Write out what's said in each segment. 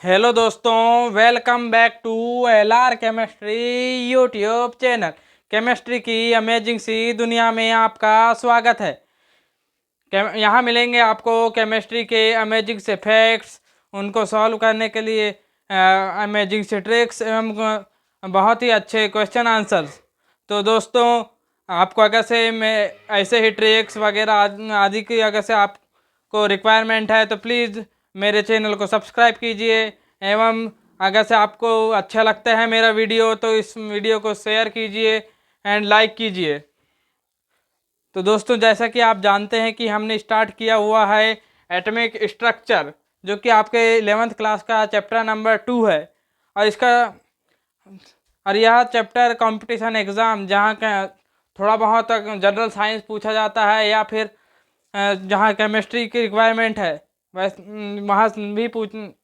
Hello दोस्तों, welcome back to LR chemistry YouTube channel. Chemistry की amazing सी दुनिया में आपका स्वागत है। यहाँ मिलेंगे आपको केमिस्ट्री के अमेजिंग से फैक्ट्स, उनको सॉल्व करने के लिए अमेजिंग से ट्रिक्स एवं बहुत ही अच्छे क्वेश्चन आंसर्स। तो दोस्तों, आपको अगर से मैं ऐसे ही ट्रिक्स वगैरह आदि की अगर से आपको रिक्वायरमेंट है तो प्लीज़ मेरे चैनल को सब्सक्राइब कीजिए एवं अगर से आपको अच्छा लगता है मेरा वीडियो तो इस वीडियो को शेयर कीजिए एंड लाइक कीजिए। तो दोस्तों, जैसा कि आप जानते हैं कि हमने स्टार्ट किया हुआ है एटॉमिक स्ट्रक्चर, जो कि आपके 11th क्लास का चैप्टर नंबर 2 है। और यह चैप्टर कंपटीशन एग्ज़ाम जहाँ का थोड़ा बहुत जनरल साइंस पूछा जाता है या फिर जहाँ केमिस्ट्री की रिक्वायरमेंट है वहाँ भी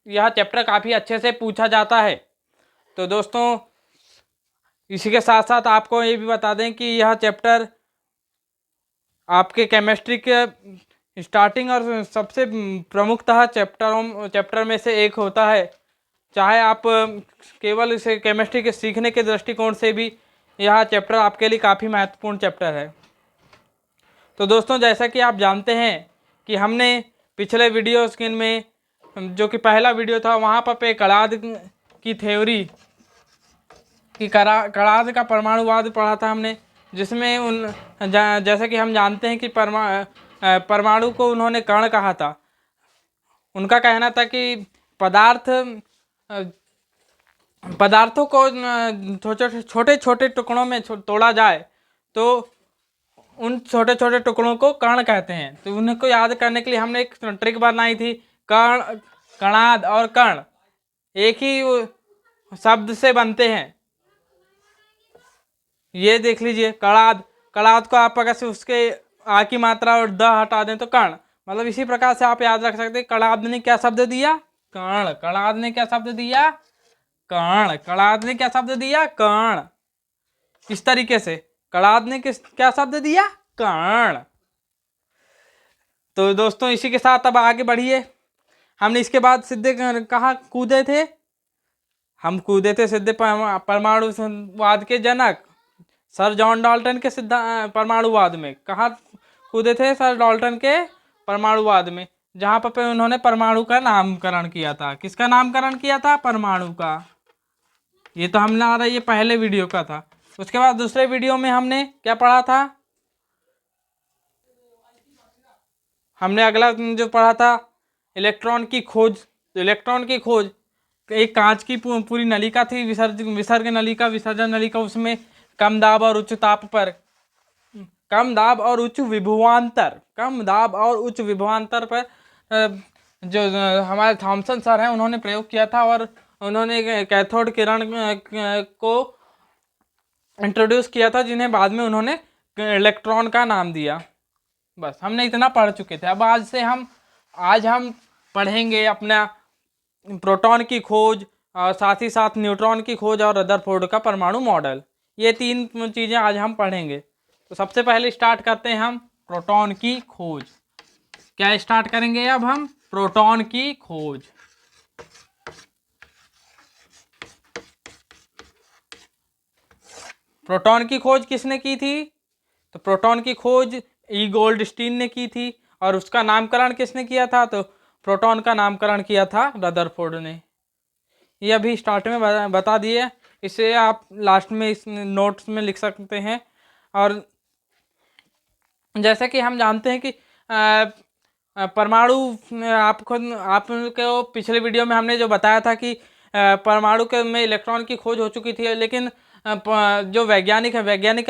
यह चैप्टर काफ़ी अच्छे से पूछा जाता है। तो दोस्तों, इसी के साथ साथ आपको ये भी बता दें कि यह चैप्टर आपके केमिस्ट्री के स्टार्टिंग और सबसे प्रमुखतः चैप्टर में से एक होता है। चाहे आप केवल इसे केमिस्ट्री के सीखने के दृष्टिकोण से भी यह चैप्टर आपके लिए काफ़ी महत्वपूर्ण चैप्टर है। तो दोस्तों, जैसा कि आप जानते हैं कि हमने पिछले वीडियोस में जो कि पहला वीडियो था वहाँ पर कणाद की थ्योरी कि कणाद का परमाणुवाद पढ़ा था हमने, जिसमें जैसा कि हम जानते हैं कि परमाणु को उन्होंने कण कहा था। उनका कहना था कि पदार्थों को छोटे छोटे टुकड़ों में तोड़ा जाए तो उन छोटे छोटे टुकड़ों को कण कहते हैं। तो उनको याद करने के लिए हमने एक ट्रिक बनाई थी। कणाद और कण एक ही शब्द से बनते हैं। ये देख लीजिए, कणाद को आप अगर से उसके आ की मात्रा और द हटा दें तो कण, मतलब इसी प्रकार से आप याद रख सकते हैं। कणाद ने क्या शब्द दिया? कण। कणाद ने क्या शब्द दिया? कण। कणाद ने क्या शब्द दिया? कण। इस तरीके से कणाद ने क्या शब्द दिया? कण। तो दोस्तों, इसी के साथ अब आगे बढ़िए। हमने इसके बाद सीधे कहाँ कूदे थे? हम कूदे थे सीधे परमाणुवाद के जनक सर जॉन डाल्टन के परमाणुवाद में। कहाँ कूदे थे? सर डाल्टन के परमाणुवाद में, जहाँ पर उन्होंने परमाणु का नामकरण किया था। किसका नामकरण किया था? परमाणु का। ये तो हमने ये पहले वीडियो का था। उसके बाद दूसरे वीडियो में हमने क्या पढ़ा था? हमने अगला जो पढ़ा था इलेक्ट्रॉन की खोज। तो इलेक्ट्रॉन की खोज एक कांच की पूरी नलिका थी, विसर्जन नलिका। उसमें कम दाब और उच्च ताप पर कम दाब और उच्च विभवांतर पर जो हमारे थॉमसन सर हैं उन्होंने प्रयोग किया था और उन्होंने कैथोड किरण को इंट्रोड्यूस किया था, जिन्हें बाद में उन्होंने इलेक्ट्रॉन का नाम दिया। बस हमने इतना पढ़ चुके थे। अब आज हम पढ़ेंगे अपना प्रोटॉन की खोज और साथ ही साथ न्यूट्रॉन की खोज और रदरफोर्ड का परमाणु मॉडल। ये तीन चीज़ें आज हम पढ़ेंगे। तो सबसे पहले स्टार्ट करते हैं हम प्रोटॉन की खोज। क्या स्टार्ट करेंगे अब हम? प्रोटॉन की खोज। प्रोटॉन की खोज किसने की थी? तो प्रोटॉन की खोज ई गोल्डस्टीन ने की थी। और उसका नामकरण किसने किया था? तो प्रोटॉन का नामकरण किया था रदरफोर्ड ने। ये अभी स्टार्ट में बता दिए, इसे आप लास्ट में इस नोट्स में लिख सकते हैं। और जैसे कि हम जानते हैं कि परमाणु आपको पिछले वीडियो में हमने जो बताया था कि परमाणु के में इलेक्ट्रॉन की खोज हो चुकी थी, लेकिन जो वैज्ञानिक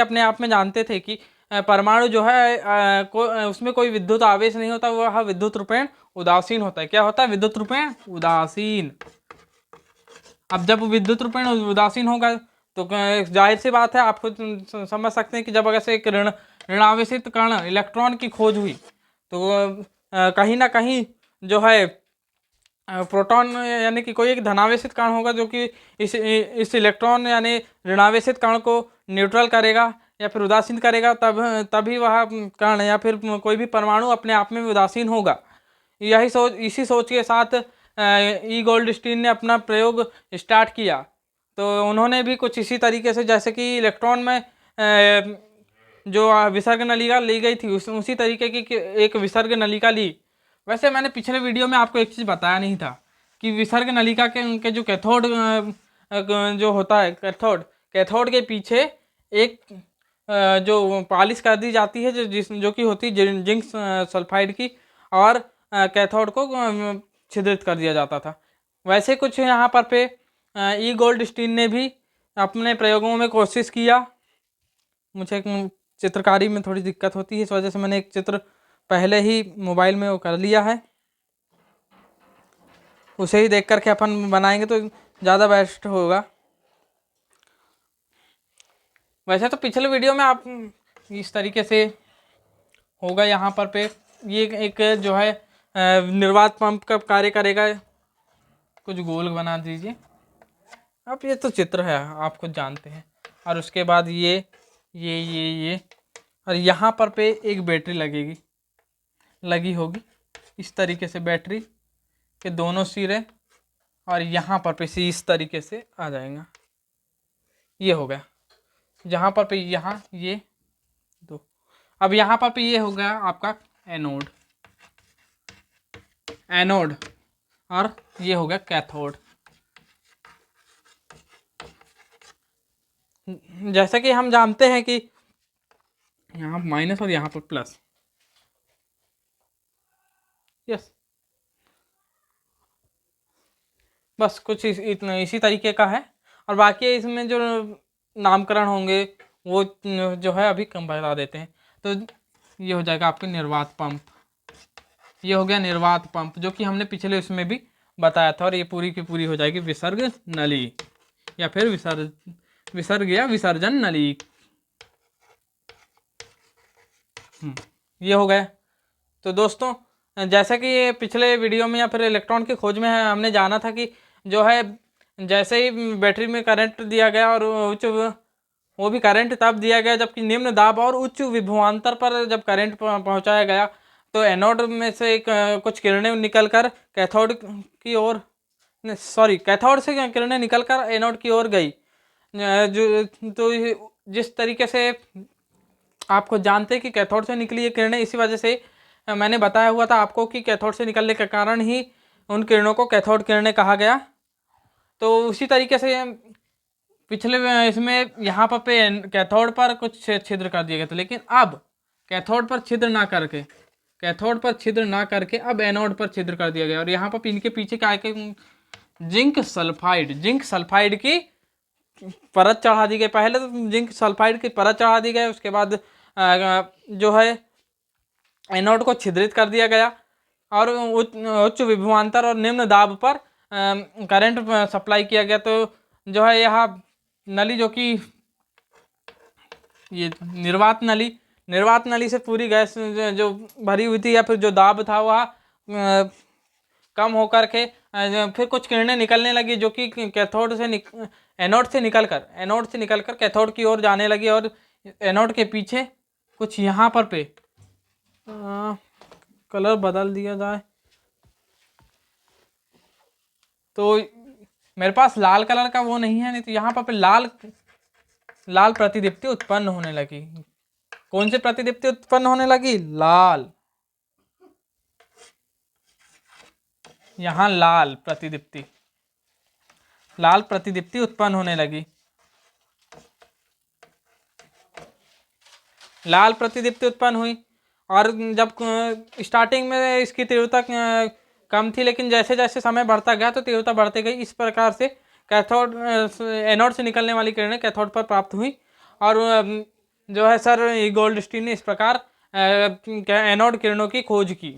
अपने आप में जानते थे कि परमाणु जो है उसमें कोई विद्युत आवेश नहीं होता, वह विद्युत रूपेण उदासीन होता है। क्या होता है? विद्युत रूपेण उदासीन। अब जब विद्युत रूपेण उदासीन होगा तो जाहिर सी बात है, आप खुद समझ सकते हैं कि जब अगर से एक ऋणावेशित कण इलेक्ट्रॉन की खोज हुई तो कहीं ना कहीं जो है प्रोटॉन यानी कि कोई एक धनावेशित कण होगा जो कि इस इलेक्ट्रॉन यानी ऋणावेशित कण को न्यूट्रल करेगा या फिर उदासीन करेगा, तभी वह कण या फिर कोई भी परमाणु अपने आप में उदासीन होगा। इसी सोच के साथ ई गोल्डस्टीन ने अपना प्रयोग स्टार्ट किया, तो उन्होंने भी कुछ इसी तरीके से, जैसे कि इलेक्ट्रॉन में जो विसर्ग नलिका ली गई थी उसी तरीके की एक विसर्ग नलिका ली। वैसे मैंने पिछले वीडियो में आपको एक चीज़ बताया नहीं था कि विसर्ग नलिका के उनके जो कैथोड जो होता है, कैथोड के पीछे एक जो पॉलिश कर दी जाती है जो कि होती है जिंक सल्फाइड की, और कैथोड को छिद्रित कर दिया जाता था। वैसे कुछ यहाँ पर पे ई गोल्डस्टीन ने भी अपने प्रयोगों में कोशिश किया। मुझे चित्रकारी में थोड़ी दिक्कत होती है, इस वजह से मैंने एक चित्र पहले ही मोबाइल में वो कर लिया है, उसे ही देख करके अपन बनाएंगे तो ज़्यादा बेस्ट होगा। वैसे तो पिछले वीडियो में आप इस तरीके से होगा। यहाँ पर पे ये एक जो है निर्वात पंप का कार्य करेगा। कुछ गोल बना दीजिए अब, ये तो चित्र है आप खुद जानते हैं। और उसके बाद ये और यहाँ पर पे एक बैटरी लगी होगी इस तरीके से, बैटरी के दोनों सिरे, और यहाँ पर पे इस तरीके से आ जाएगा। ये हो गया जहाँ पर पे, यहाँ ये दो। अब यहाँ पर पे ये हो गया आपका एनोड और ये हो गया कैथोड। जैसा कि हम जानते हैं कि यहाँ माइनस और यहाँ पर प्लस, यस, बस कुछ इतना इसी तरीके का है। और बाकी इसमें जो नामकरण होंगे वो जो है अभी कम बता देते हैं। तो ये हो जाएगा आपके निर्वात पंप। ये हो गया निर्वात पंप, जो कि हमने पिछले उसमें भी बताया था। और ये पूरी की पूरी हो जाएगी विसर्ग नली, या फिर विसर्ग या विसर्जन नली। ये हो गया। तो दोस्तों, जैसा कि ये पिछले वीडियो में या फिर इलेक्ट्रॉन की खोज में हमने जाना था कि जो है जैसे ही बैटरी में करंट दिया गया और उच्च, वो भी करंट तब दिया गया जबकि निम्न दाब और उच्च विभवांतर पर जब करंट पहुंचाया गया, तो एनोड में से कुछ किरणें निकलकर कैथोड की ओर, सॉरी, कैथोड से किरणें निकलकर एनोड की ओर गई। जो तो जिस तरीके से आपको जानते हैं कि कैथोड से निकली ये किरणें, इसी वजह से मैंने बताया हुआ था आपको कि कैथोड से निकलने के कारण ही उन किरणों को कैथोड किरणें कहा गया। तो उसी तरीके से पिछले इसमें यहाँ पर पे कैथोड पर कुछ छिद्र कर दिए गए थे, लेकिन अब कैथोड पर छिद्र ना करके अब एनोड पर छिद्र कर दिया गया। और यहाँ पर इनके पीछे क्या है, जिंक सल्फाइड की परत चढ़ा दी गई। पहले तो जिंक सल्फाइड की परत चढ़ा दी गई, उसके बाद जो है एनोड को छिद्रित कर दिया गया और उच्च विभवांतर और निम्न दाब पर करंट सप्लाई किया गया। तो जो है यहाँ नली, जो कि ये निर्वात नली से पूरी गैस जो भरी हुई थी या फिर जो दाब था वह कम होकर के फिर कुछ किरणें निकलने लगी, जो कि कैथोड से एनोड से निकलकर कैथोड की ओर जाने लगी। और एनोड के पीछे कुछ यहाँ पर पे कलर बदल दिया जाए तो मेरे पास लाल कलर का वो नहीं है, नहीं तो यहाँ पर लाल प्रतिदीप्ति उत्पन्न होने लगी। कौन सी प्रतिदीप्ति उत्पन्न होने लगी? लाल, यहाँ लाल प्रतिदीप्ति उत्पन्न होने लगी। लाल प्रतिदीप्ति उत्पन्न हुई और जब स्टार्टिंग में इसकी तीव्रता कम थी, लेकिन जैसे जैसे समय बढ़ता गया तो तीव्रता बढ़ती गई। इस प्रकार से कैथोड एनोड से निकलने वाली किरणें कैथोड पर प्राप्त हुई। और जो है सर गोल्डस्टीन ने इस प्रकार एनोड किरणों की खोज की।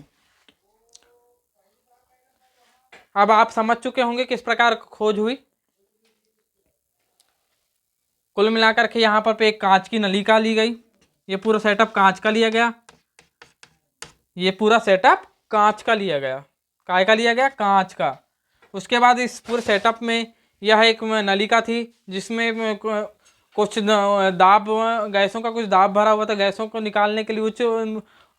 अब आप समझ चुके होंगे किस प्रकार खोज हुई। कुल मिलाकर के यहाँ पर पे एक कांच की नलिका ली गई। ये पूरा सेटअप कांच का लिया गया। काय का लिया गया? कांच का। उसके बाद इस पूरे सेटअप में यह एक नलिका थी जिसमें कुछ दाब, गैसों का कुछ दाब भरा हुआ था। गैसों को निकालने के लिए उच्च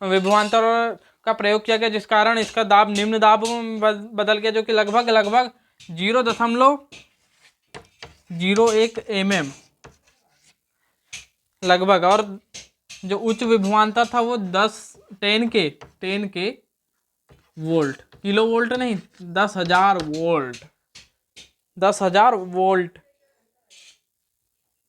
विभवांतर और का प्रयोग किया गया, जिस कारण इसका दाब निम्न दाब में बदल गया, जो कि लगभग 0.01 mm लगभग। और जो उच्च विभवांतर था वो 10 के वोल्ट, किलो वोल्ट नहीं, 10,000 वोल्ट, 10,000 वोल्ट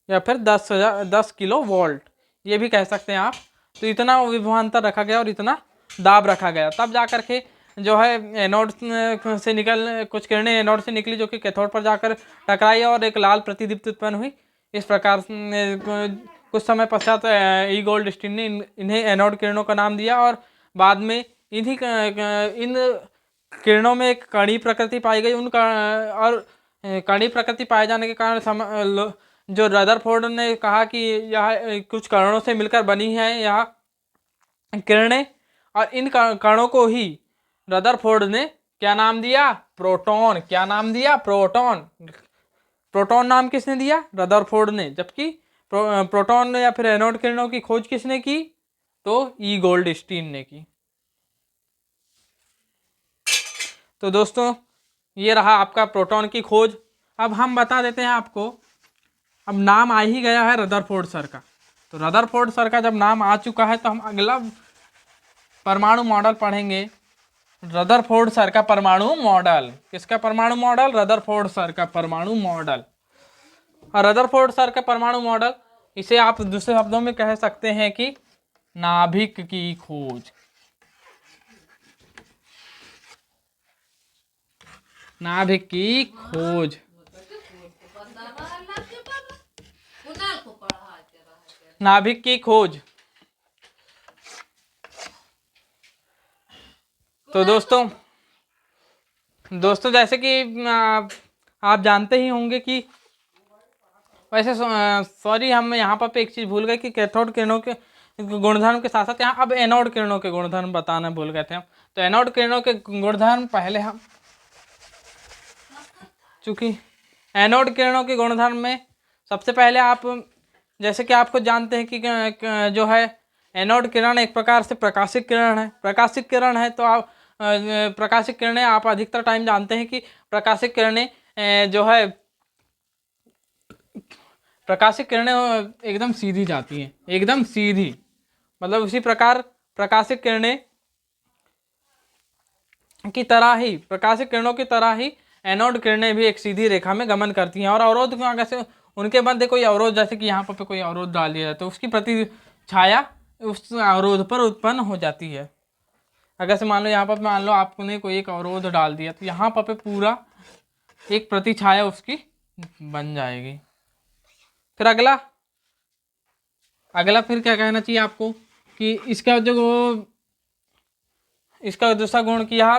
या फिर 10 किलो वोल्ट, ये भी कह सकते हैं आप। तो इतना विभवांतर रखा गया और इतना दाब रखा गया, तब जाकर के जो है एनोड से कुछ किरणें एनोड से निकली, जो कि कैथोड पर जाकर टकराई और एक लाल प्रतिदीप्ति उत्पन्न हुई। इस प्रकार कुछ समय पश्चात ई गोल्डस्टीन ने इन्हें एनोड किरणों का नाम दिया, और बाद में इन किरणों में एक कणी प्रकृति पाई गई। और कणी प्रकृति पाए जाने के कारण जो रदरफोर्ड ने कहा कि यह कुछ कणों से मिलकर बनी है यह किरणें, और इन कणों को ही रदरफोर्ड ने क्या नाम दिया? प्रोटॉन। क्या नाम दिया? प्रोटॉन। प्रोटॉन नाम किसने दिया? रदरफोर्ड ने। जबकि प्रोटॉन या फिर एनोड किरणों की खोज किसने की? तो ई गोल्डस्टीन ने की। तो दोस्तों ये रहा आपका प्रोटॉन की खोज। अब हम बता देते हैं आपको, अब नाम आ ही गया है रदरफोर्ड सर का, तो रदरफोर्ड सर का जब नाम आ चुका है तो हम अगला परमाणु मॉडल पढ़ेंगे। रदरफोर्ड सर का परमाणु मॉडल। किसका परमाणु मॉडल? रदरफोर्ड सर का परमाणु मॉडल। और रदरफोर्ड सर का परमाणु मॉडल, इसे आप दूसरे शब्दों में कह सकते हैं कि नाभिक की खोज। नाभिक की खोज। नाभिक की खोज। तो दोस्तों जैसे कि आप जानते ही होंगे कि वैसे सॉरी हम यहाँ पर एक चीज़ भूल गए कि कैथोड किरणों के गुणधर्म के साथ साथ यहाँ अब एनोड किरणों के गुणधर्म बताना भूल गए थे हम। तो एनोड किरणों के गुणधर्म पहले हम, चूँकि एनोड किरणों के गुणधर्म में सबसे पहले आप जैसे कि आपको जानते हैं कि जो है एनोड किरण एक प्रकार से प्रकाशिक किरण है। प्रकाशिक किरण है तो आप प्रकाशिक किरणें आप अधिकतर टाइम जानते हैं कि प्रकाशिक किरणें जो है प्रकाशिक किरणें एकदम सीधी जाती हैं, एकदम सीधी। मतलब उसी प्रकार प्रकाशिक किरणें की तरह ही, प्रकाशिक किरणों की तरह ही एनोड किरणें भी एक सीधी रेखा में गमन करती हैं। और अवरोध कैसे उनके मध्य कोई अवरोध, जैसे कि यहाँ पर कोई अवरोध डाल दिया जाए तो उसकी प्रति छाया उस अवरोध पर उत्पन्न हो जाती है। अगर से मान लो यहाँ पर मान लो आपने कोई एक अवरोध डाल दिया तो यहाँ पर पूरा एक प्रति छाया उसकी बन जाएगी। फिर अगला फिर क्या कहना चाहिए आपको कि इसका दूसरा गुण किया,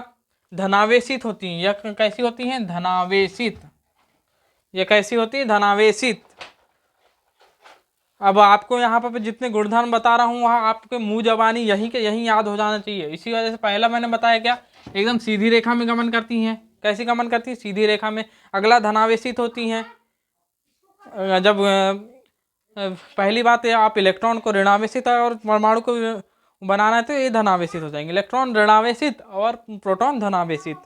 धनावेशित होती हैं। यह कैसी होती हैं? धनावेशित। यह कैसी होती है? धनावेशित। अब आपको यहाँ पर जितने गुणधर्म बता रहा हूँ वहाँ आपके मुंह जबानी यही याद हो जाना चाहिए। इसी वजह से पहला मैंने बताया क्या, एकदम सीधी रेखा में गमन करती हैं। कैसी गमन करती है? सीधी रेखा में। अगला धनावेशित होती हैं। जब पहली बात है आप इलेक्ट्रॉन को ऋणावेशित और परमाणु को बनाना है तो ये धनावेशित हो जाएंगे। इलेक्ट्रॉन ऋणावेशित और प्रोटॉन धनावेशित।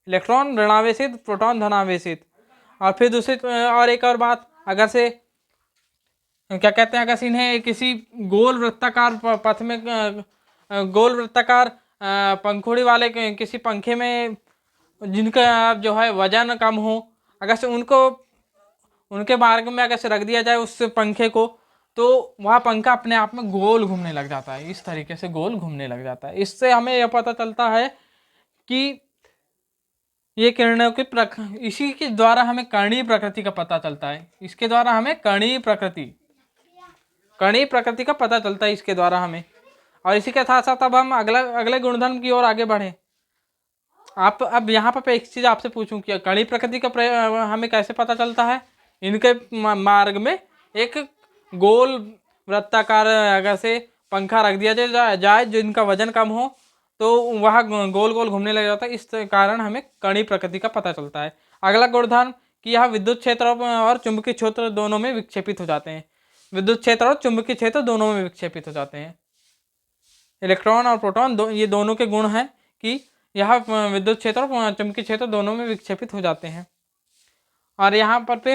इलेक्ट्रॉन ऋणावेशित, प्रोटॉन धनावेशित। और फिर दूसरी और एक और बात, अगर से क्या कहते हैं, अगर से इन्हें किसी गोल वृत्ताकार पथ में गोल वृत्ताकार पंखुड़ी वाले किसी पंखे में जिनका जो है वजन कम हो, अगर से उनके मार्ग में अगर से रख दिया जाए उस पंखे को, तो वह पंखा अपने आप में गोल घूमने लग जाता है। इस तरीके से गोल घूमने लग जाता है। इससे हमें यह पता चलता है कि ये किरणों की इसी के द्वारा हमें कणीय प्रकृति का पता चलता है। इसके द्वारा हमें कणीय प्रकृति का पता चलता है इसके द्वारा हमें। और इसी के साथ साथ अब हम अगले गुणधर्म की ओर आगे बढ़े। आप अब यहाँ पर एक चीज़ आपसे पूछूं कि कणीय प्रकृति का हमें कैसे पता चलता है? इनके मार्ग में एक गोल वृत्ताकार अगर से पंखा रख दिया जाए जो इनका वजन कम हो तो वह गोल गोल घूमने लग जाता है। इस कारण हमें कणीय प्रकृति का पता चलता है। अगला गुणधर्म कि यह विद्युत क्षेत्र और चुंबकीय क्षेत्र दोनों में विक्षेपित हो जाते हैं। विद्युत क्षेत्र और चुंबकीय क्षेत्र दोनों में विक्षेपित हो जाते हैं। इलेक्ट्रॉन और प्रोटॉन ये दोनों के गुण हैं कि यह विद्युत क्षेत्र और चुंबकीय क्षेत्र दोनों में विक्षेपित हो जाते हैं। और यहाँ पर पे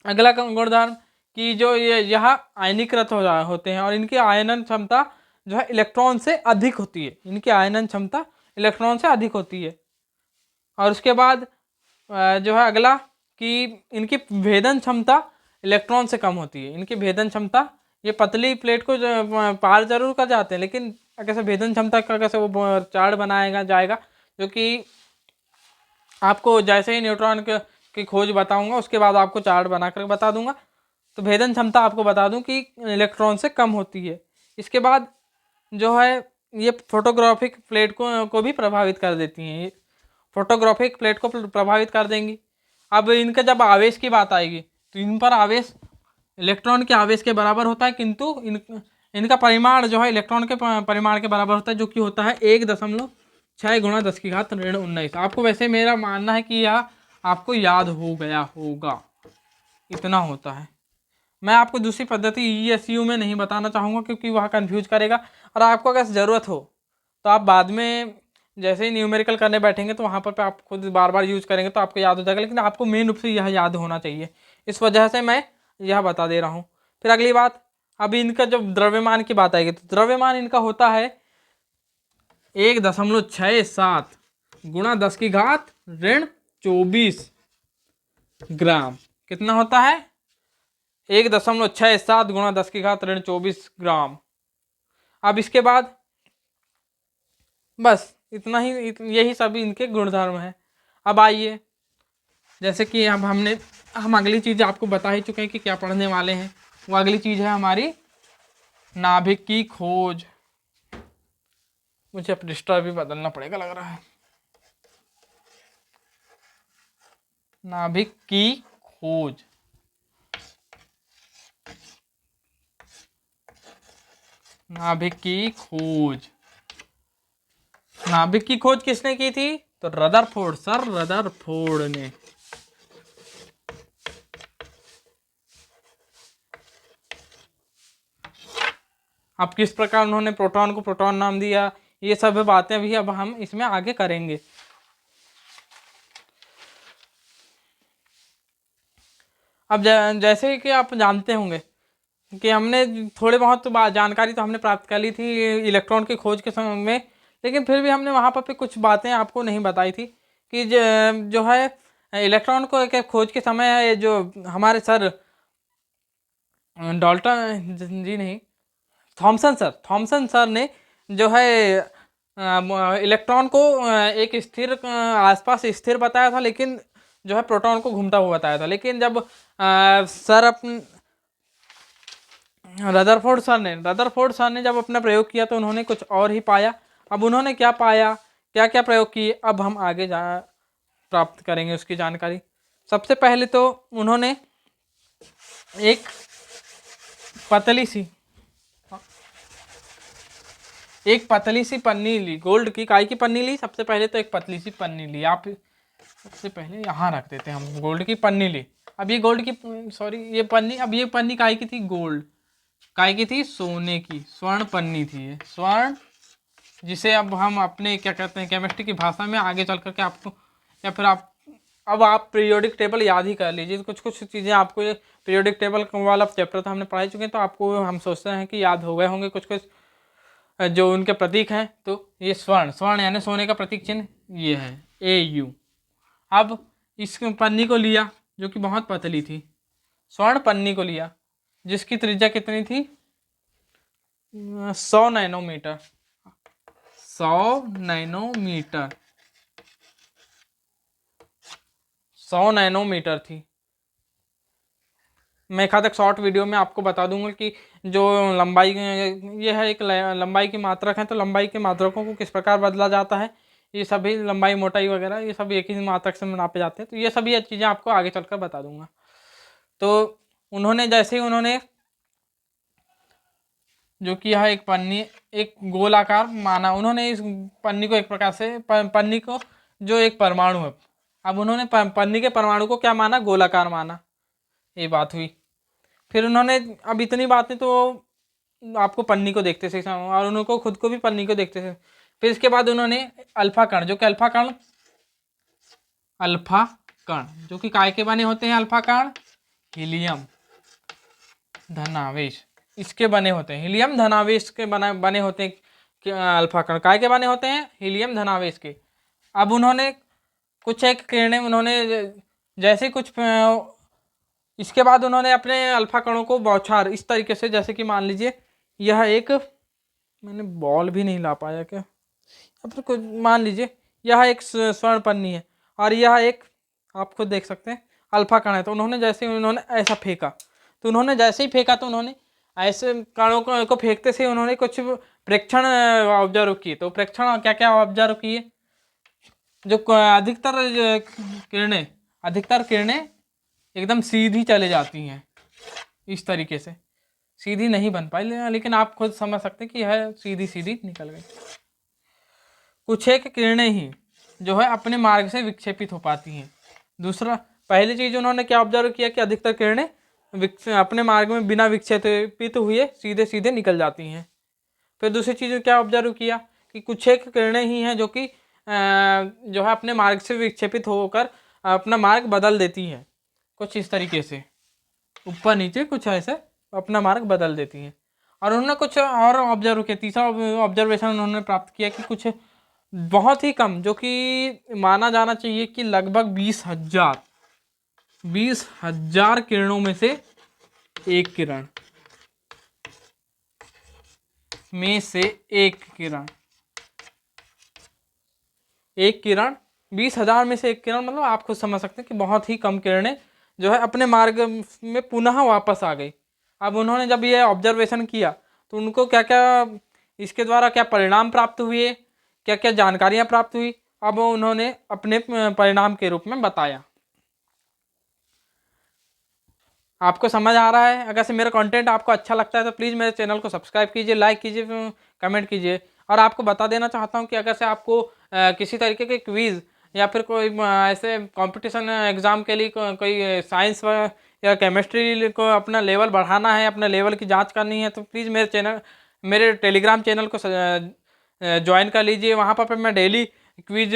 अगला गुणधर्म कि जो यह आयनीकृत होते हैं और इनकी आयनन क्षमता जो है इलेक्ट्रॉन से अधिक होती है। इनकी आयनन क्षमता इलेक्ट्रॉन से अधिक होती है। और उसके बाद जो है अगला कि इनकी भेदन क्षमता इलेक्ट्रॉन से कम होती है। इनकी भेदन क्षमता, ये पतली प्लेट को पार जरूर कर जाते हैं, लेकिन कैसे भेदन क्षमता का कैसे वो चार्ट बनाएगा जाएगा, जो कि आपको जैसे ही न्यूट्रॉन की खोज बताऊंगा उसके बाद आपको चार्ट बनाकर बता दूंगा। तो भेदन क्षमता आपको बता दूं कि इलेक्ट्रॉन से कम होती है। इसके बाद जो है ये फोटोग्राफिक प्लेट को भी प्रभावित कर देती हैं। ये फोटोग्राफिक प्लेट को प्रभावित कर देंगी। अब इनका जब आवेश की बात आएगी तो इन पर आवेश इलेक्ट्रॉन के आवेश के बराबर होता है, किंतु इनका परिमाण जो है इलेक्ट्रॉन के परिमाण के बराबर होता है, जो कि होता है 1.6 गुणा 10⁻⁻⁹। आपको वैसे मेरा मानना है कि यह आपको याद हो गया होगा, इतना होता है। मैं आपको दूसरी पद्धति ESU में नहीं बताना चाहूँगा क्योंकि वह कंफ्यूज करेगा, और आपको अगर ज़रूरत हो तो आप बाद में जैसे ही न्यूमेरिकल करने बैठेंगे तो वहाँ पर आप खुद बार बार यूज करेंगे तो आपको याद हो जाएगा, लेकिन आपको मेन रूप से यह याद होना चाहिए। इस वजह से मैं यह बता दे रहा हूँ। फिर अगली बात, अभी इनका जब द्रव्यमान की बात आएगी तो द्रव्यमान इनका होता है 1.67 गुणा 10⁻⁻24 ग्राम। कितना होता है? 1.67 गुणा 10⁻⁻24 ग्राम। अब इसके बाद बस इतना ही, यही सभी इनके गुणधर्म हैं। अब आइए, जैसे कि अब हम अगली चीज़ आपको बता ही चुके हैं कि क्या पढ़ने वाले हैं। वो अगली चीज़ है हमारी नाभिक की खोज। मुझे पृष्ठा भी बदलना पड़ेगा लग रहा है। नाभिक की खोज, नाभिक की खोज। नाभिक की खोज किसने की थी? तो रदरफोर्ड, सर रदरफोर्ड ने। अब किस प्रकार उन्होंने प्रोटॉन को प्रोटॉन नाम दिया, ये सब बातें भी अब हम इसमें आगे करेंगे। अब जैसे कि आप जानते होंगे कि हमने थोड़े बहुत जानकारी तो हमने प्राप्त कर ली थी इलेक्ट्रॉन की खोज के समय में, लेकिन फिर भी हमने वहाँ पर कुछ बातें आपको नहीं बताई थी कि जो है इलेक्ट्रॉन को एक खोज के समय जो हमारे सर डाल्टन जी नहीं, थॉमसन सर ने जो है इलेक्ट्रॉन को एक स्थिर आसपास स्थिर बताया था, लेकिन जो है प्रोटॉन को घूमता हुआ बताया था। लेकिन जब सर रदरफोर्ड सर ने जब अपना प्रयोग किया तो उन्होंने कुछ और ही पाया। अब उन्होंने क्या पाया, क्या क्या प्रयोग किए, अब हम आगे प्राप्त करेंगे उसकी जानकारी। सबसे पहले तो उन्होंने एक पतली सी पन्नी ली, गोल्ड की काई की पन्नी ली। सबसे पहले तो एक पतली सी पन्नी ली, आप सबसे पहले यहाँ रख देते हैं हम। गोल्ड की पन्नी ली। अब ये गोल्ड की ये पन्नी, अब ये पन्नी काय की थी? गोल्ड। काय की थी? सोने की, स्वर्ण पन्नी थी ये, स्वर्ण, जिसे अब हम अपने क्या कहते हैं केमिस्ट्री की भाषा में आगे चल करके आपको, या फिर अब आप पीरियोडिक टेबल याद ही कर लीजिए। कुछ कुछ चीज़ें आपको ये पीरियोडिक टेबल वाला चैप्टर तो हमने पढ़ाई चुके हैं, तो आपको हम सोचते हैं कि याद हो गए होंगे कुछ कुछ जो उनके प्रतीक हैं। तो ये स्वर्ण यानी सोने का प्रतीक चिन्ह ये है AU। अब इस पन्नी को लिया जो कि बहुत पतली थी, स्वर्ण पन्नी को लिया जिसकी त्रिज्या कितनी थी? 100 नैनोमीटर। 100 नैनोमीटर थी। मैं एक आध शॉर्ट वीडियो में आपको बता दूंगा कि जो लंबाई, ये है एक लंबाई की मात्रक है, तो लंबाई के मात्रकों को किस प्रकार बदला जाता है, ये सभी लंबाई मोटाई वगैरह ये सब एक ही मात्रक से नापे जाते हैं। तो ये सभी चीज़ें आपको आगे चलकर बता दूंगा। तो उन्होंने जैसे ही उन्होंने जो कि यह एक पन्नी, एक गोल आकार माना, उन्होंने इस पन्नी को एक प्रकार से पन्नी को जो एक परमाणु है, अब उन्होंने पन्नी के परमाणु को क्या माना? गोलाकार माना। ये बात हुई। फिर उन्होंने, अब इतनी बातें तो आपको पन्नी को देखते थे और उनको खुद को भी पन्नी को देखते थे। फिर इसके बाद उन्होंने अल्फा कण, जो कि अल्फा कण जो कि काय के बने होते हैं, अल्फा कण हीलियम धनावेश इसके बने होते हैं, हीलियम धनावेश के बने होते हैं अल्फा कण काय के बने होते हैं, हीलियम धनावेश के। अब उन्होंने कुछ एक किरणें उन्होंने जैसे कुछ इसके बाद उन्होंने अपने अल्फा कणों को बौछार इस तरीके से, जैसे कि मान लीजिए यह एक, मैंने बॉल भी नहीं ला पाया क्या, या फिर कुछ मान लीजिए यह एक स्वर्ण पन्नी है और यह एक, आप खुद देख सकते हैं, अल्फा कण है। तो उन्होंने जैसे उन्होंने ऐसा फेंका, तो उन्होंने जैसे ही फेंका तो उन्होंने ऐसे कणों को फेंकते से उन्होंने कुछ प्रेक्षण ऑब्जर्व किए। तो प्रेक्षण क्या क्या ऑब्जर्व किए, जो अधिकतर किरणें एकदम सीधी चले जाती हैं, इस तरीके से सीधी नहीं बन पाई, लेकिन आप खुद समझ सकते हैं कि यह सीधी सीधी निकल गई। कुछ एक किरणें ही जो है अपने मार्ग से विक्षेपित हो पाती हैं। दूसरा, पहली चीज उन्होंने क्या ऑब्जर्व किया कि अधिकतर किरणें अपने मार्ग में बिना विक्षेपित हुए सीधे सीधे निकल जाती हैं। फिर दूसरी चीज क्या ऑब्जर्व किया कि कुछ एक किरणें ही हैं जो कि जो है अपने मार्ग से विक्षेपित होकर अपना मार्ग बदल देती हैं, कुछ इस तरीके से ऊपर नीचे कुछ ऐसे अपना मार्ग बदल देती हैं। और उन्होंने कुछ और ऑब्जर्व किया, तीसरा ऑब्जर्वेशन उन्होंने प्राप्त किया कि कुछ बहुत ही कम, जो कि माना जाना चाहिए कि लगभग 20,000 किरणों में से एक किरण एक किरण 20,000 में से एक किरण, मतलब आप खुद समझ सकते हैं कि बहुत ही कम किरणें जो है अपने मार्ग में पुनः वापस आ गई। अब उन्होंने जब ये ऑब्जर्वेशन किया तो उनको क्या क्या इसके द्वारा क्या परिणाम प्राप्त हुए, क्या क्या जानकारियां प्राप्त हुई, अब उन्होंने अपने परिणाम के रूप में बताया। आपको समझ आ रहा है? अगर से मेरा कंटेंट आपको अच्छा लगता है तो प्लीज़ मेरे चैनल को सब्सक्राइब कीजिए, लाइक कीजिए, कमेंट कीजिए। और आपको बता देना चाहता हूँ कि अगर से आपको किसी तरीके के क्विज़ या फिर कोई ऐसे कंपटीशन एग्ज़ाम के लिए कोई साइंस या केमिस्ट्री को अपना लेवल बढ़ाना है, अपना लेवल की जांच करनी है, तो प्लीज़ मेरे टेलीग्राम चैनल को ज्वाइन कर लीजिए। वहाँ पर मैं डेली क्विज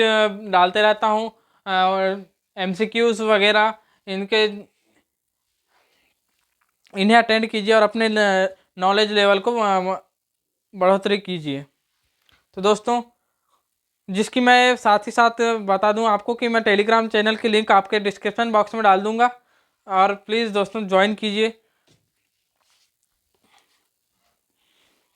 डालते रहता हूँ और MCQs वगैरह इन्हें अटेंड कीजिए और अपने नॉलेज लेवल को बढ़ोतरी कीजिए। तो दोस्तों, जिसकी मैं साथ ही साथ बता दूं आपको कि मैं टेलीग्राम चैनल की लिंक आपके डिस्क्रिप्शन बॉक्स में डाल दूंगा और प्लीज़ दोस्तों ज्वाइन कीजिए।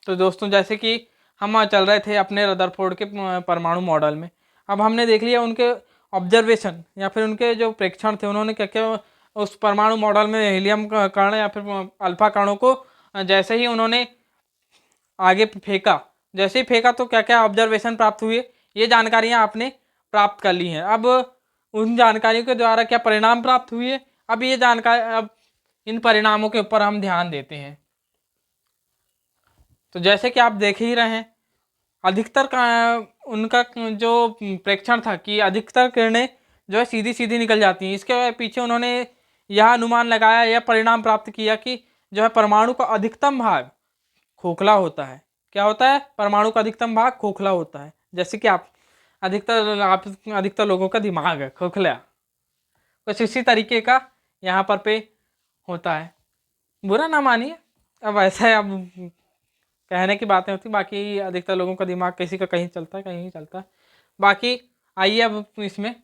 तो दोस्तों, जैसे कि हम चल रहे थे अपने रदरफोर्ड के परमाणु मॉडल में, अब हमने देख लिया उनके ऑब्जर्वेशन या फिर उनके जो प्रेक्षण थे, उन्होंने क्या क्या उस परमाणु मॉडल में हीलियम कण या फिर अल्फा कणों को जैसे ही उन्होंने आगे फेंका, जैसे ही फेंका तो क्या क्या ऑब्जर्वेशन प्राप्त हुए, ये जानकारियां आपने प्राप्त कर ली हैं। अब उन जानकारियों के द्वारा क्या परिणाम प्राप्त हुए, अब इन परिणामों के ऊपर हम ध्यान देते हैं। तो जैसे कि आप देख ही रहे हैं, अधिकतर उनका जो प्रेक्षण था कि अधिकतर किरणें जो है सीधी सीधी निकल जाती हैं। इसके पीछे उन्होंने यह अनुमान लगाया, यह परिणाम प्राप्त किया कि जो है परमाणु का अधिकतम भाग खोखला होता है। क्या होता है? परमाणु का अधिकतम भाग खोखला होता है। जैसे कि अधिकतर लोगों का दिमाग है खोखला, कुछ इसी तरीके का यहाँ पे होता है। बुरा ना मानिए, अब ऐसा है, अब कहने की बातें होती, बाकी अधिकतर लोगों का दिमाग किसी का कहीं चलता है कहीं नहीं चलता है। बाकी आइए अब इसमें,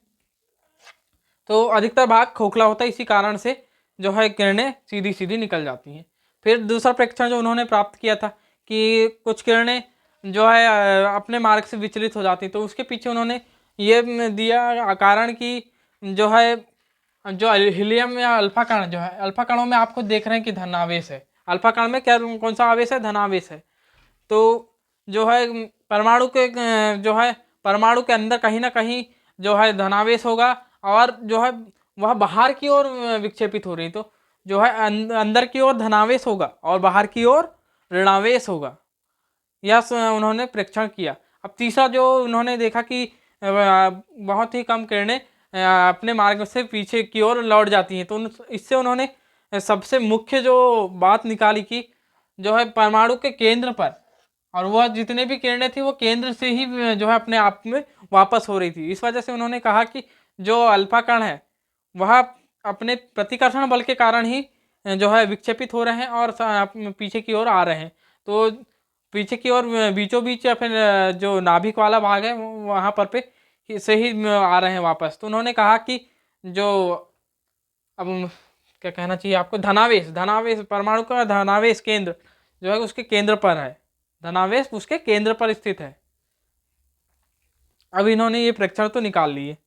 तो अधिकतर भाग खोखला होता है, इसी कारण से जो है किरणें सीधी सीधी निकल जाती हैं। फिर दूसरा प्रेक्षण जो उन्होंने प्राप्त किया था कि कुछ किरणें जो है अपने मार्ग से विचलित हो जाती, तो उसके पीछे उन्होंने ये दिया कारण कि जो है जो हीलियम या अल्फा कण जो है, अल्फा कणों में आपको देख रहे हैं कि धनावेश है। अल्फा कण में क्या कौन सा आवेश है? धनावेश है। तो जो है परमाणु के अंदर कहीं ना कहीं जो है धनावेश होगा और जो है वह बाहर की ओर विक्षेपित हो रही, तो जो है अंदर की ओर धनावेश होगा और बाहर की ओर ऋणावेश होगा। यह उन्होंने प्रेक्षण किया। अब तीसरा जो उन्होंने देखा कि बहुत ही कम किरणें अपने मार्ग से पीछे की ओर लौट जाती हैं, तो इससे उन्होंने सबसे मुख्य जो बात निकाली कि जो है परमाणु के केंद्र पर, और वह जितने भी किरणें थी वो केंद्र से ही जो है अपने आप में वापस हो रही थी। इस वजह से उन्होंने कहा कि जो अल्फा कण है वह अपने प्रतिकर्षण बल के कारण ही जो है विक्षेपित हो रहे हैं और पीछे की ओर आ रहे हैं। तो पीछे की ओर बीचों बीच या फिर जो नाभिक वाला भाग है वहाँ पर पे से ही आ रहे हैं वापस। तो उन्होंने कहा कि जो अब क्या कहना चाहिए आपको, धनावेश परमाणु का धनावेश केंद्र जो है उसके केंद्र पर है, धनावेश उसके केंद्र पर स्थित है। अब इन्होंने ये प्रेक्षण तो निकाल लिए।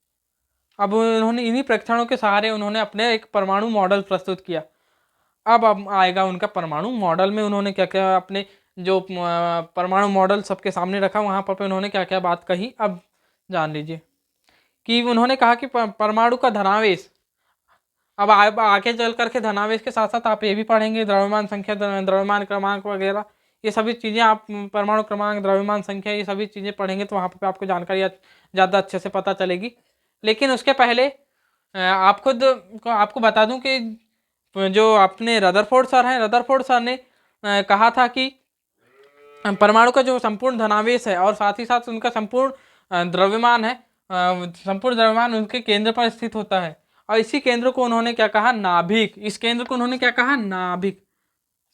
अब उन्होंने इन्हीं प्रेक्षणों के सहारे उन्होंने अपने एक परमाणु मॉडल प्रस्तुत किया। अब आएगा उनका परमाणु मॉडल में उन्होंने क्या क्या अपने जो परमाणु मॉडल सबके सामने रखा, वहाँ पर उन्होंने क्या क्या बात कही अब जान लीजिए। कि उन्होंने कहा कि परमाणु का धनावेश, अब आगे चल करके धनावेश के साथ साथ आप ये भी पढ़ेंगे द्रव्यमान संख्या, द्रव्यमान क्रमांक वगैरह, ये सभी चीज़ें आप परमाणु क्रमांक, द्रव्यमान संख्या, ये सभी चीज़ें पढ़ेंगे तो वहाँ पर आपको जानकारी ज़्यादा अच्छे से पता चलेगी। लेकिन उसके पहले आपको बता दूं कि जो अपने रदरफोर्ड सर हैं, रदरफोर्ड सर ने कहा था कि परमाणु का जो संपूर्ण धनावेश है और साथ ही साथ उनका संपूर्ण द्रव्यमान है, संपूर्ण द्रव्यमान उनके केंद्र पर स्थित होता है। और इसी केंद्र को उन्होंने क्या कहा, नाभिक। इस केंद्र को उन्होंने क्या कहा, नाभिक।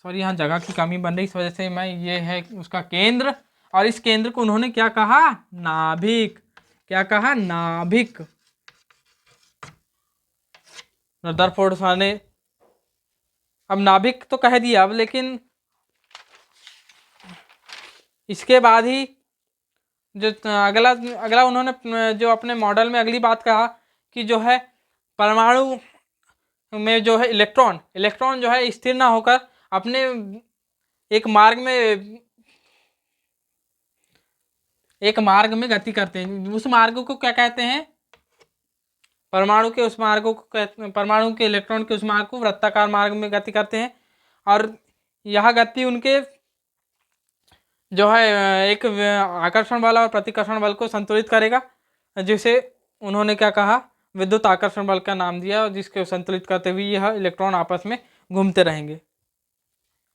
सॉरी, यहाँ जगह की कमी बन रही, इस वजह से मैं, ये है उसका केंद्र, और इस केंद्र को उन्होंने क्या कहा, नाभिक। क्या कहा, नाभिक। रदरफोर्ड सर ने अब नाभिक तो कह दिया, अब लेकिन इसके बाद ही जो अगला उन्होंने जो अपने मॉडल में अगली बात कहा कि जो है परमाणु में जो है इलेक्ट्रॉन जो है स्थिर ना होकर अपने एक मार्ग में गति करते हैं। उस मार्ग को क्या कहते हैं, परमाणु के उस मार्ग को, परमाणु के इलेक्ट्रॉन के उस मार्ग को वृत्ताकार मार्ग में गति करते हैं। और यह गति उनके जो है एक आकर्षण बल और प्रतिकर्षण बल को संतुलित करेगा, जिसे उन्होंने क्या कहा, विद्युत आकर्षण बल का नाम दिया, और जिसके संतुलित करते हुए यह इलेक्ट्रॉन आपस में घूमते रहेंगे।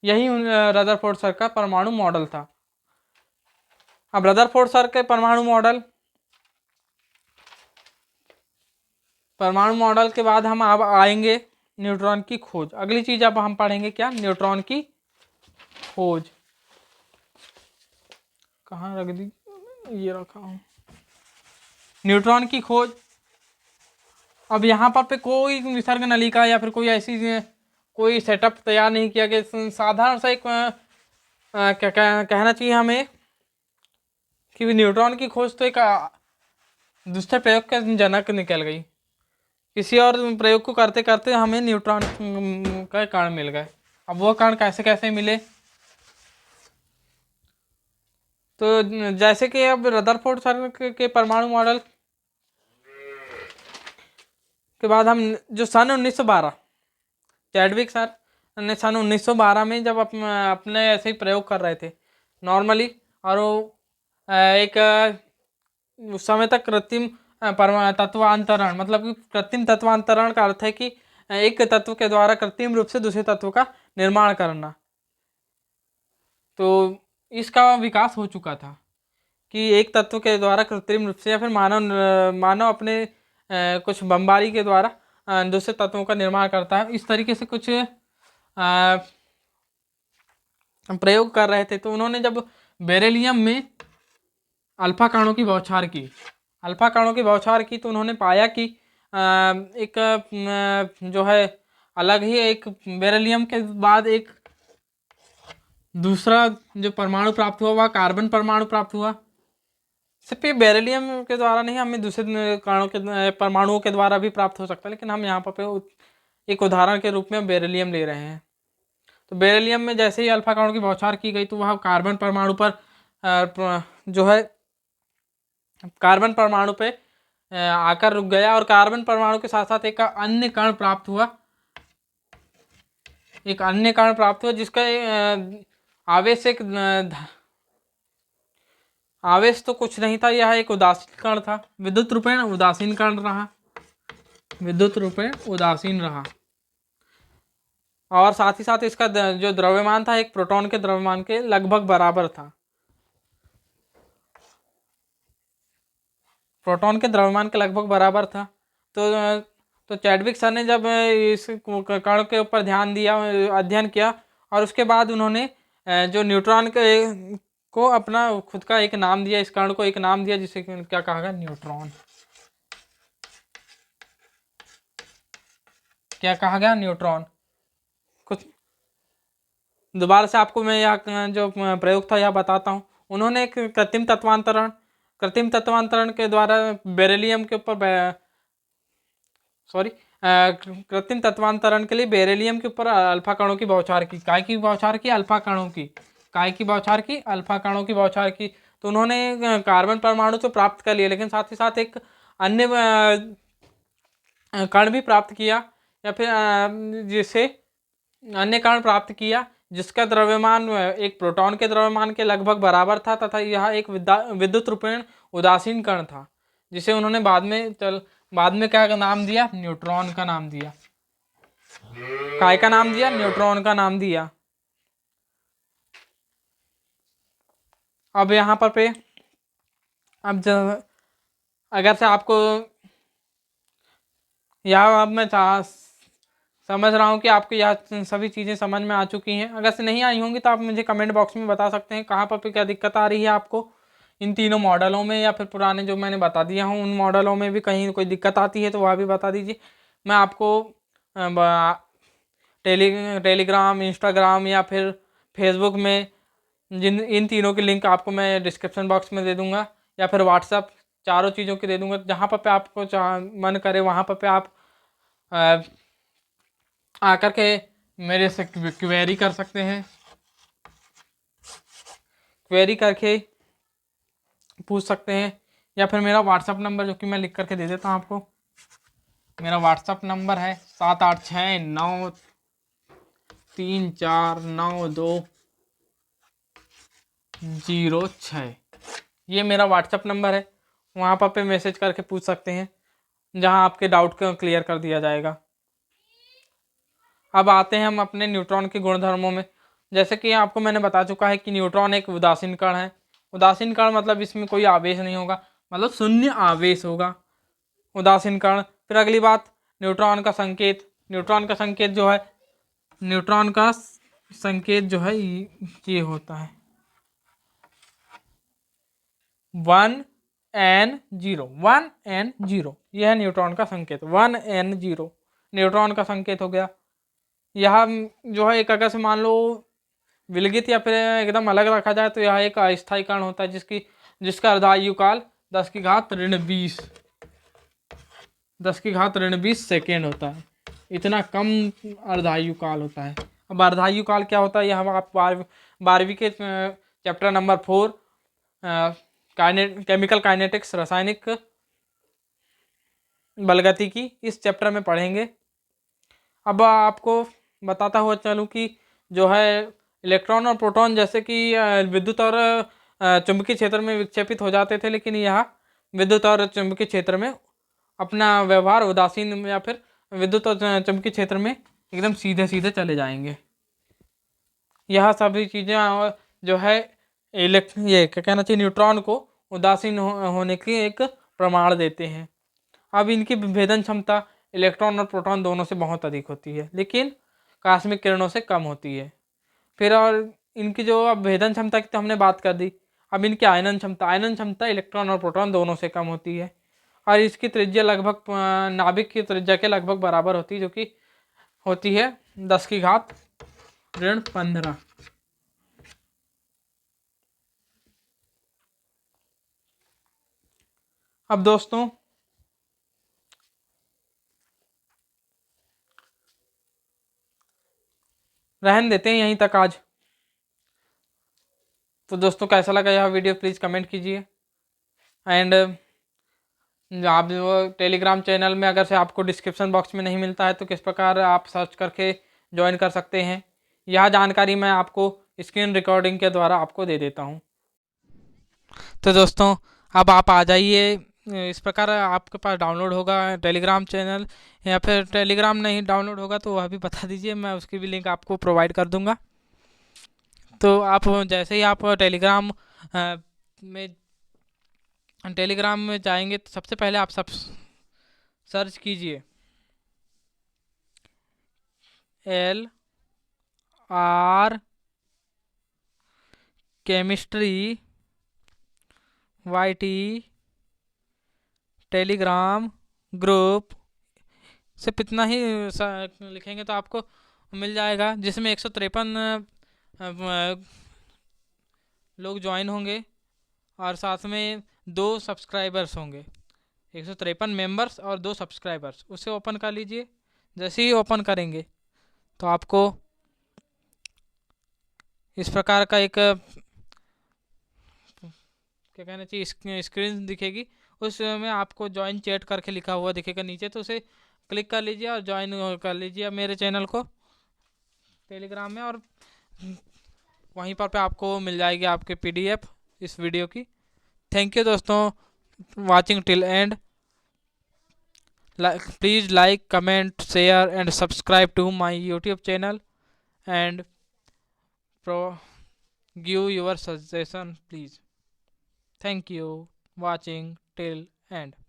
यही रदरफोर्ड सर का परमाणु मॉडल था। अब रदरफोर्ड सर के परमाणु मॉडल के बाद हम अब आएंगे न्यूट्रॉन की खोज। अगली चीज अब हम पढ़ेंगे क्या, न्यूट्रॉन की खोज। कहाँ रख दी, ये रखा हूँ, न्यूट्रॉन की खोज। अब यहाँ पर कोई विसर्ग नलिका या फिर कोई ऐसी कोई सेटअप तैयार नहीं किया गया। साधारण सा एक क्या कहना चाहिए हमें कि न्यूट्रॉन की खोज तो एक दूसरे प्रयोग का जनक निकल गई। किसी और प्रयोग को करते करते हमें न्यूट्रॉन का कण मिल गए। अब वो कण कैसे कैसे मिले, तो जैसे कि अब रदरफोर्ड सर के परमाणु मॉडल के बाद हम जो सन 1912 चैडविक सर ने सन 1912 में जब अपने ऐसे ही प्रयोग कर रहे थे नॉर्मली, और वो एक उस समय तक कृत्रिम तत्वांतरण, मतलब कि कृत्रिम तत्वांतरण का अर्थ है कि एक तत्व के द्वारा कृत्रिम रूप से दूसरे तत्व का निर्माण करना। तो इसका विकास हो चुका था कि एक तत्व के द्वारा कृत्रिम रूप से या फिर मानव अपने कुछ बमबारी के द्वारा दूसरे तत्वों का निर्माण करता है। इस तरीके से कुछ प्रयोग कर रहे थे। तो उन्होंने जब बेरिलियम में अल्फा कणों की बौछार की तो उन्होंने पाया कि एक जो है अलग ही एक बेरिलियम के बाद एक दूसरा जो परमाणु प्राप्त हुआ वह कार्बन परमाणु प्राप्त हुआ। सिर्फ बेरिलियम के द्वारा नहीं, हमें दूसरे कणों के परमाणुओं के द्वारा भी प्राप्त हो सकता है, लेकिन हम यहाँ पर एक उदाहरण के रूप में बेरिलियम ले रहे हैं। तो बेरिलियम में जैसे ही अल्फा कणों की बौछार की गई तो वह कार्बन परमाणु पर जो है कार्बन परमाणु पे आकर रुक गया, और कार्बन परमाणु के साथ साथ एक अन्य कण प्राप्त हुआ जिसका आवेश तो कुछ नहीं था, यह एक उदासीन कण था, विद्युत रूपेण उदासीन रहा। और साथ ही साथ इसका जो द्रव्यमान था एक प्रोटॉन के द्रव्यमान के लगभग बराबर था। प्रोटॉन के द्रव्यमान के लगभग बराबर था। तो चैडविक सर ने जब इस कण के ऊपर ध्यान दिया, अध्ययन किया, और उसके बाद उन्होंने जो न्यूट्रॉन के को अपना खुद का एक नाम दिया, इस कण को एक नाम दिया जिसे क्या कहा गया, न्यूट्रॉन। क्या कहा गया, न्यूट्रॉन। कुछ दोबारा से आपको मैं यह जो प्रयोग था यह बताता हूँ। उन्होंने एक कृत्रिम तत्वांतरण के द्वारा बेरिलियम के ऊपर कृत्रिम तत्वांतरण के लिए बेरिलियम के ऊपर अल्फा कणों की बौछार की। काय की बौछार की? अल्फा कणों की। काय की बौछार की? अल्फा कणों की बौछार की। तो उन्होंने कार्बन परमाणु तो प्राप्त कर लिया, लेकिन साथ ही साथ एक अन्य कण भी प्राप्त किया, या फिर जिसे अन्य कण प्राप्त किया जिसका द्रव्यमान एक प्रोटॉन के द्रव्यमान के लगभग बराबर था, तथा यह एक विद्युत रूपेण उदासीन कण था, जिसे उन्होंने बाद में क्या का नाम दिया, न्यूट्रॉन का नाम दिया। काय का नाम दिया? न्यूट्रॉन का नाम दिया। अब यहाँ पर पे अब अगर से आपको यह अब मैं समझ रहा हूँ कि आपको यह सभी चीज़ें समझ में आ चुकी हैं। अगर से नहीं आई होंगी तो आप मुझे कमेंट बॉक्स में बता सकते हैं कहाँ पर क्या दिक्कत आ रही है आपको इन तीनों मॉडलों में, या फिर पुराने जो मैंने बता दिया हूँ उन मॉडलों में भी कहीं कोई दिक्कत आती है तो वह भी बता दीजिए। मैं आपको टेलीग्राम, इंस्टाग्राम या फिर फेसबुक में इन तीनों की लिंक आपको मैं डिस्क्रिप्शन बॉक्स में दे दूँगा, या फिर व्हाट्सअप, चारों चीज़ों की दे दूँगा। जहाँ पर आपको मन करे वहाँ पर आप आकर के मेरे से क्वेरी कर सकते हैं। क्वेरी करके पूछ सकते हैं, या फिर मेरा व्हाट्सअप नंबर जो कि मैं लिख करके दे देता हूँ आपको। मेरा व्हाट्सअप नंबर है 7869349206। ये मेरा व्हाट्सअप नंबर है, वहाँ पर मैसेज करके पूछ सकते हैं, जहाँ आपके डाउट को क्लियर कर दिया जाएगा। अब आते हैं हम अपने न्यूट्रॉन के गुणधर्मों में। जैसे कि आपको मैंने बता चुका है कि न्यूट्रॉन एक उदासीन कण है। उदासीन कण मतलब इसमें कोई आवेश नहीं होगा, मतलब शून्य आवेश होगा, उदासीन कण। फिर अगली बात, न्यूट्रॉन का संकेत। न्यूट्रॉन का संकेत जो है, न्यूट्रॉन का संकेत जो है ये होता है 1n0। 1n0 यह है न्यूट्रॉन का संकेत। 1n0 न्यूट्रॉन का संकेत हो गया। यह जो है एक अगर से मान लो विलगित या फिर एकदम अलग रखा जाए तो यह एक अस्थायी कण होता है जिसका अर्धायु काल 10 की घात ऋण 20 सेकेंड होता है। इतना कम अर्धायु काल होता है। अब अर्धायु काल क्या होता है, यह आप 12वीं के चैप्टर नंबर 4 केमिकल काइनेटिक्स, रासायनिक बलगति की इस चैप्टर में पढ़ेंगे। अब आपको बताता हुआ चलूँ कि जो है इलेक्ट्रॉन और प्रोटॉन जैसे कि विद्युत और चुंबकीय क्षेत्र में विक्षेपित हो जाते थे, लेकिन यह विद्युत और चुंबकीय क्षेत्र में अपना व्यवहार उदासीन या फिर विद्युत और चुंबकीय क्षेत्र में एकदम सीधे सीधे चले जाएंगे। यह सभी चीज़ें जो है ये क्या कहना चाहिए, न्यूट्रॉन को उदासीन होने की एक प्रमाण देते हैं। अब इनकी विभेदन क्षमता इलेक्ट्रॉन और प्रोटॉन दोनों से बहुत अधिक होती है, लेकिन कॉस्मिक किरणों से कम होती है। फिर और इनकी जो अब भेदन क्षमता की तो हमने बात कर दी। अब इनकी आयनन क्षमता इलेक्ट्रॉन और प्रोटॉन दोनों से कम होती है, और इसकी त्रिज्या लगभग नाभिक की त्रिज्या के लगभग बराबर होती है, जो कि होती है 10 की घात ऋण 15। अब दोस्तों रहन देते हैं यहीं तक आज। तो दोस्तों कैसा लगा यह वीडियो प्लीज़ कमेंट कीजिए। एंड आप टेलीग्राम चैनल में अगर से आपको डिस्क्रिप्शन बॉक्स में नहीं मिलता है तो किस प्रकार आप सर्च करके ज्वाइन कर सकते हैं, यह जानकारी मैं आपको स्क्रीन रिकॉर्डिंग के द्वारा आपको दे देता हूं। तो दोस्तों अब आप आ जाइए इस प्रकार आपके पास डाउनलोड होगा टेलीग्राम चैनल, या फिर टेलीग्राम नहीं डाउनलोड होगा तो वह भी बता दीजिए, मैं उसकी भी लिंक आपको प्रोवाइड कर दूंगा। तो आप जैसे ही आप टेलीग्राम में जाएंगे तो सबसे पहले आप सब सर्च कीजिए LR chemistry YT Telegram group. सिर्फ इतना ही लिखेंगे तो आपको मिल जाएगा, जिसमें 153 लोग ज्वाइन होंगे और साथ में 2 सब्सक्राइबर्स होंगे। 153 मेंबर्स और 2 सब्सक्राइबर्स। उसे ओपन कर लीजिए। जैसे ही ओपन करेंगे तो आपको इस प्रकार का एक क्या कहना चाहिए स्क्रीन दिखेगी। उसमें आपको ज्वाइन चैट करके लिखा हुआ दिखेगा नीचे, तो उसे क्लिक कर लीजिए और ज्वाइन कर लीजिए मेरे चैनल को टेलीग्राम में, और वहीं पर आपको मिल जाएगी आपके PDF इस वीडियो की। थैंक यू दोस्तों, watching till and. Please like, comment, share and subscribe to my YouTube channel, and give your suggestion please. Thank you watching till end.